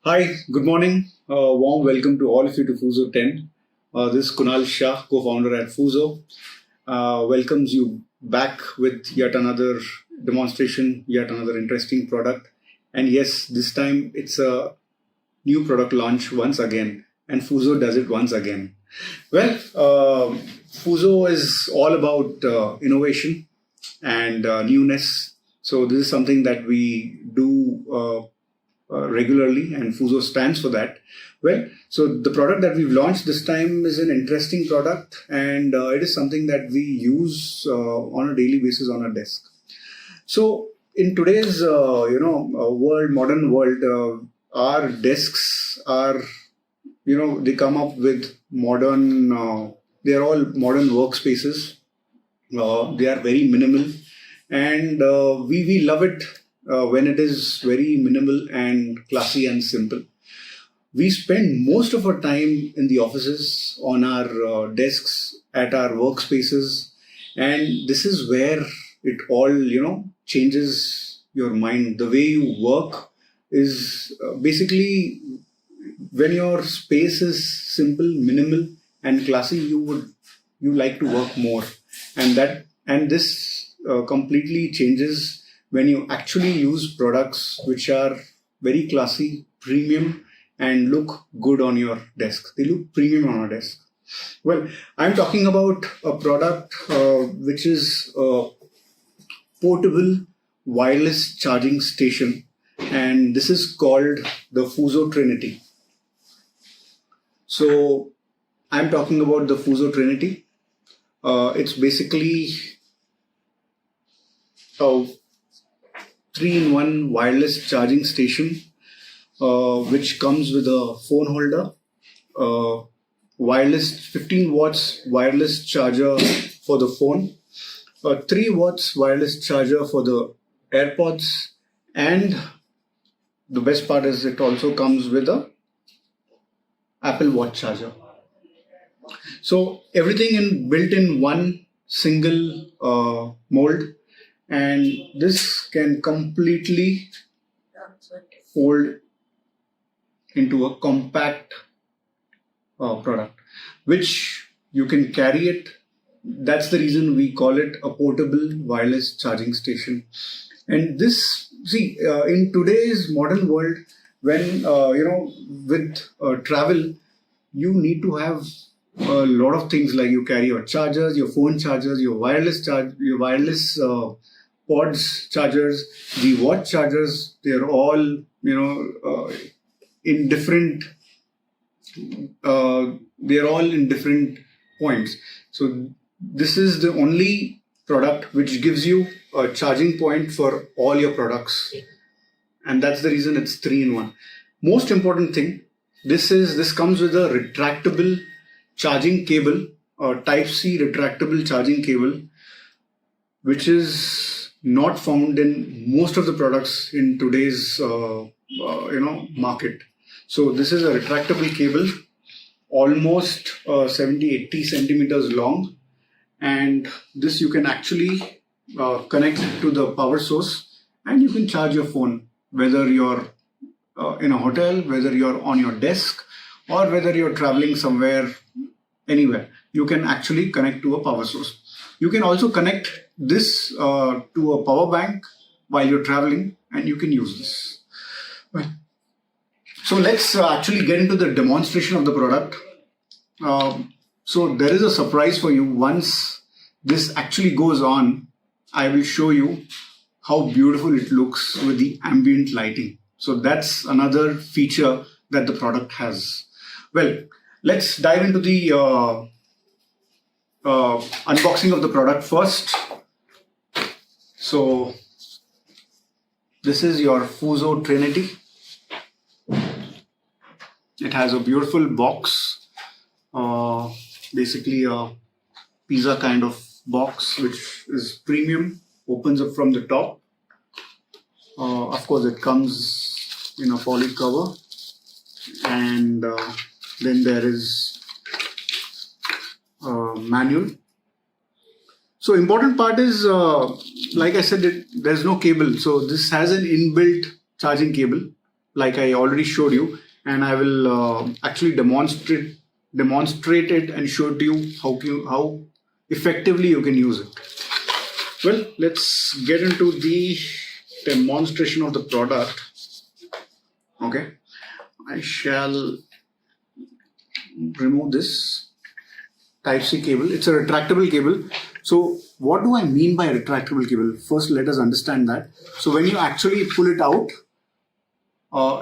Hi, good morning. Warm welcome to all of you to FUZO 10. This is Kunal Shah, co-founder at FUZO. Welcomes you back with yet another demonstration, yet another interesting product. And yes, this time it's a new product launch once again, and FUZO does it once again. Well, FUZO is all about innovation and newness. So this is something that we do regularly, and FUZO stands for that. Well, so the product that we've launched this time is an interesting product, and it is something that we use on a daily basis on our desk. So in today's modern world, our desks are they come up with modern. They are all modern workspaces. They are very minimal, and we love it when it is very minimal and classy and simple. We spend most of our time in the offices, on our desks, at our workspaces, and this is where it all changes your mind. The way you work is basically when your space is simple, minimal, and classy. You like to work more, and this completely changes when you actually use products which are very classy, premium, and look good on your desk. They look premium on our desk. Well, I'm talking about a product which is a portable wireless charging station, and this is called the FUZO Trinity. So I'm talking about the FUZO Trinity. It's basically a 3-in-1 wireless charging station, which comes with a phone holder, wireless 15 watts wireless charger for the phone, a 3 watts wireless charger for the AirPods, and the best part is it also comes with a Apple Watch charger. So everything built in one single mold. And this can completely fold into a compact product, which you can carry it. That's the reason we call it a portable wireless charging station. And this, in today's modern world, when with travel, you need to have a lot of things, like you carry your chargers, your phone chargers, your wireless pods chargers, the watch chargers. They're all in different they're all in different points. So this is the only product which gives you a charging point for all your products, and that's the reason it's 3-in-1. Most important thing, this comes with a retractable charging cable, a Type-C retractable charging cable, which is not found in most of the products in today's market. So this is a retractable cable, almost 70-80 centimeters long, and this you can actually connect to the power source, and you can charge your phone, whether you're in a hotel, whether you're on your desk, or whether you're traveling somewhere, anywhere. You can actually connect to a power source. You can also connect this to a power bank while you're traveling, and you can use this. Well, so let's actually get into the demonstration of the product. So there is a surprise for you. Once this actually goes on, I will show you how beautiful it looks with the ambient lighting. So that's another feature that the product has. Well, let's dive into the unboxing of the product first. So this is your FUZO Trinity. It has a beautiful box, basically a pizza kind of box, which is premium, opens up from the top. Of course, it comes in a poly cover, and then there is a manual. So important part is, like I said, there's no cable. So this has an inbuilt charging cable, like I already showed you, and I will actually demonstrate it and show to you how effectively you can use it. Well, let's get into the demonstration of the product. Okay, I shall remove this Type-C cable. It's a retractable cable. So what do I mean by retractable cable? First, let us understand that. So when you actually pull it out,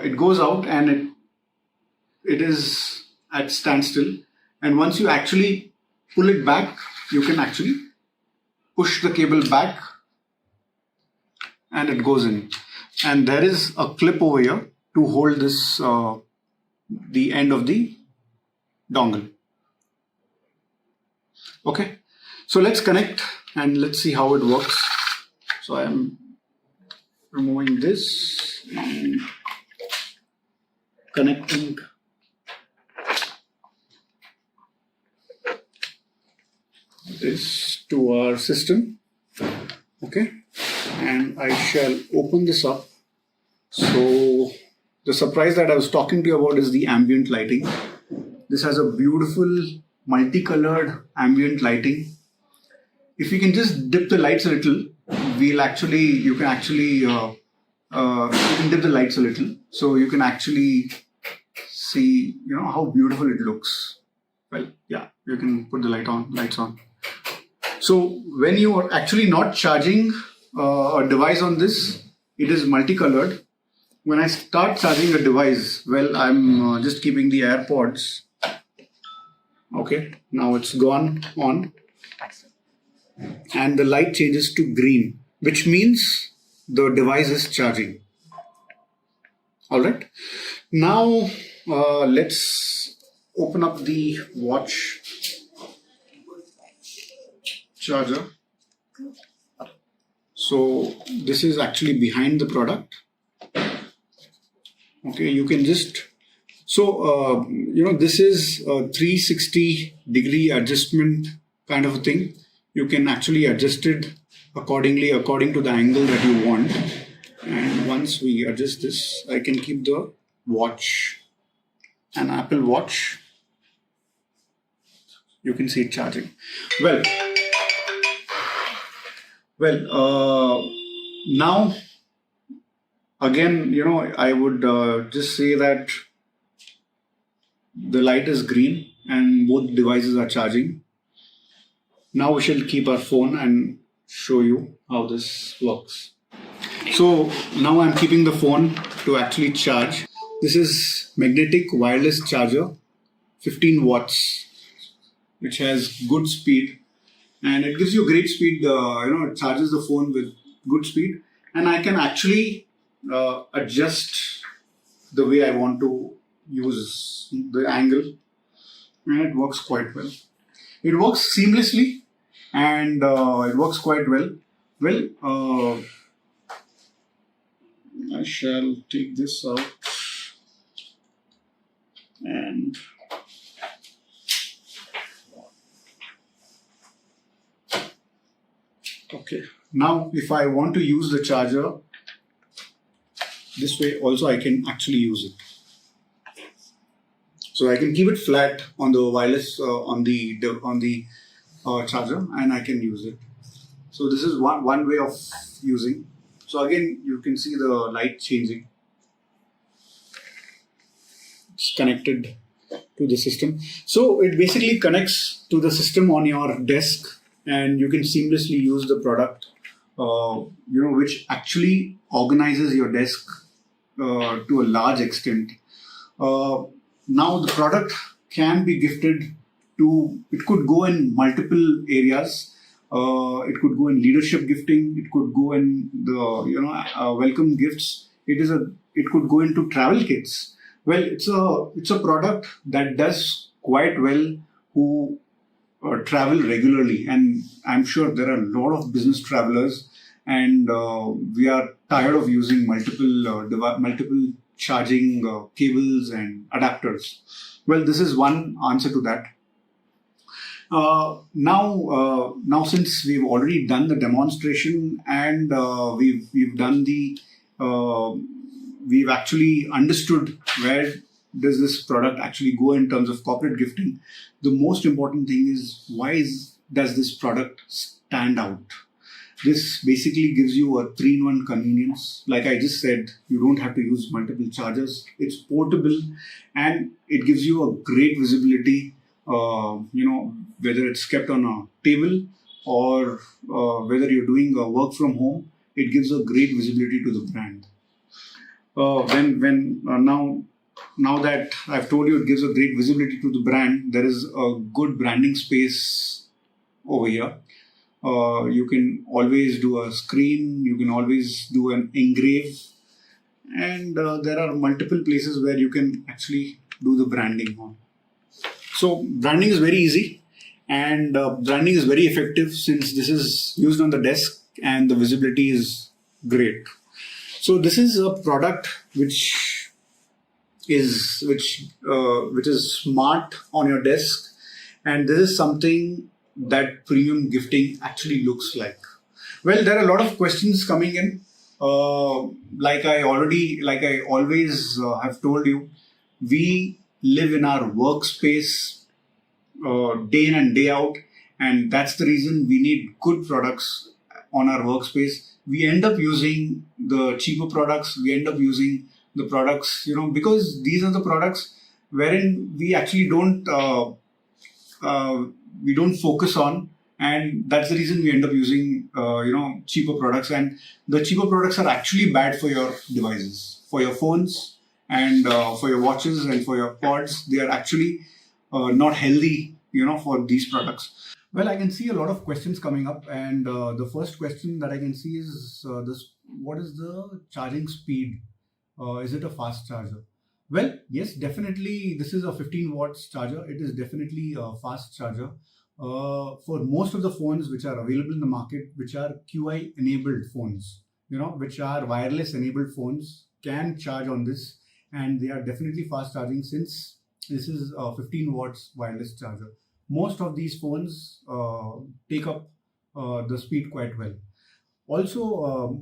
it goes out and it is at standstill. And once you actually pull it back, you can actually push the cable back and it goes in. And there is a clip over here to hold this, the end of the dongle. Okay, so let's connect and let's see how it works. So I am removing this and connecting this to our system. Okay, and I shall open this up. So the surprise that I was talking to you about is the ambient lighting. This has a beautiful multicolored ambient lighting. If you can just dip the lights a little, you can dip the lights a little, so you can actually see, how beautiful it looks. Well, yeah, you can put the lights on. So when you are actually not charging a device on this, it is multicolored. When I start charging a device, well, I'm just keeping the AirPods. Okay, now it's gone on and the light changes to green, which means the device is charging. All right, now let's open up the watch charger. So this is actually behind the product. Okay, you can just, so this is a 360-degree adjustment kind of a thing. You can actually adjust it according to the angle that you want. And once we adjust this, I can keep the watch, an Apple Watch. You can see it charging. Well, now again, I would just say that the light is green and both devices are charging. Now we shall keep our phone and show you how this works. So now I'm keeping the phone to actually charge. This is magnetic wireless charger, 15 watts, which has good speed, and it gives you great speed. It charges the phone with good speed, and I can actually adjust the way I want to use the angle, and it works quite well. It works seamlessly and it works quite well. Well, I shall take this out and okay. Now if I want to use the charger this way also, I can actually use it. So I can keep it flat on the wireless on the charger, and I can use it. So this is one way of using. So again, you can see the light changing. It's connected to the system. So it basically connects to the system on your desk, and you can seamlessly use the product, which actually organizes your desk to a large extent. Now the product can be gifted to, it could go in multiple areas. It could go in leadership gifting. It could go in the welcome gifts. It could go into travel kits. Well, it's a product that does quite well who travel regularly, and I'm sure there are a lot of business travelers, and we are tired of using multiple charging cables and adapters. Well, this is one answer to that. Now, since we've already done the demonstration and we've done the we've actually understood where does this product actually go in terms of corporate gifting. The most important thing is does this product stand out? This basically gives you a 3-in-1 convenience. Like I just said, you don't have to use multiple chargers. It's portable and it gives you a great visibility, whether it's kept on a table or whether you're doing work from home, it gives a great visibility to the brand. Now that I've told you it gives a great visibility to the brand, there is a good branding space over here. You can always do a screen, you can always do an engrave, and there are multiple places where you can actually do the branding on. So branding is very easy and branding is very effective since this is used on the desk and the visibility is great. So this is a product which is smart on your desk, and this is something that premium gifting actually looks like. Well, there are a lot of questions coming in. Like I always have told you, we live in our workspace day in and day out, and that's the reason we need good products on our workspace. We end up using the cheaper products. We end up using the products, because these are the products wherein we actually don't focus on, and that's the reason we end up using cheaper products. And the cheaper products are actually bad for your devices, for your phones, and for your watches and for your pods. They are actually not healthy, for these products. Well, I can see a lot of questions coming up, and the first question that I can see is what is the charging speed? Is it a fast charger? Well, yes, definitely. This is a 15 watts charger. It is definitely a fast charger. For most of the phones which are available in the market, which are QI enabled phones, which are wireless enabled phones, can charge on this, and they are definitely fast charging since this is a 15 watts wireless charger. Most of these phones take up the speed quite well. Also,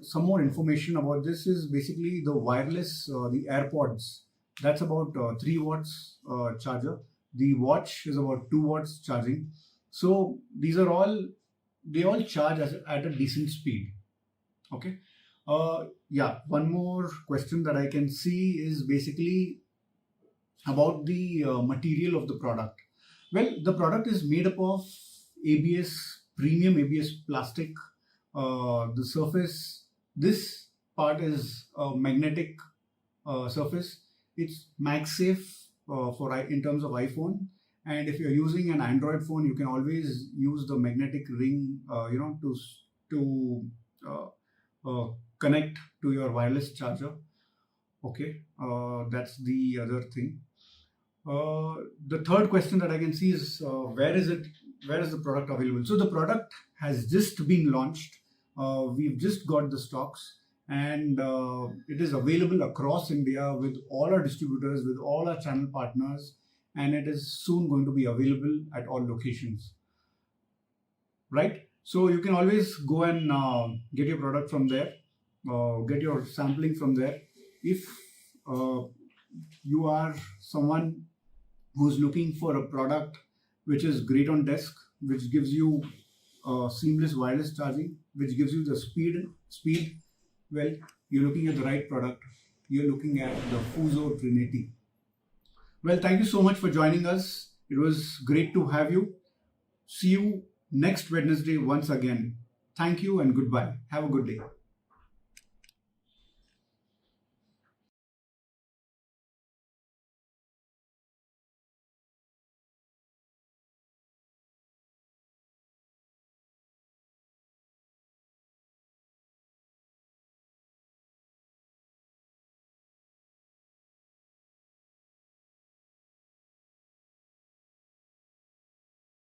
some more information about this is basically the wireless, the AirPods. That's about 3 watts charger. The watch is about 2 watts charging. So they all charge at a decent speed. Okay. One more question that I can see is basically about the material of the product. Well, the product is made up of ABS, premium ABS plastic. The surface, this part is a magnetic surface. It's MagSafe in terms of iPhone, and if you're using an Android phone, you can always use the magnetic ring, to connect to your wireless charger. Okay, that's the other thing. The third question that I can see is where is the product available? So the product has just been launched. We've just got the stocks, and it is available across India with all our distributors, with all our channel partners, and it is soon going to be available at all locations. Right? So you can always go and get your product from there, get your sampling from there. If you are someone who's looking for a product which is great on desk, which gives you seamless wireless charging, which gives you the speed, well, you're looking at the right product. You're looking at the FUZO Trinity. Well, thank you so much for joining us. It was great to have you. See you next Wednesday once again. Thank you and goodbye. Have a good day.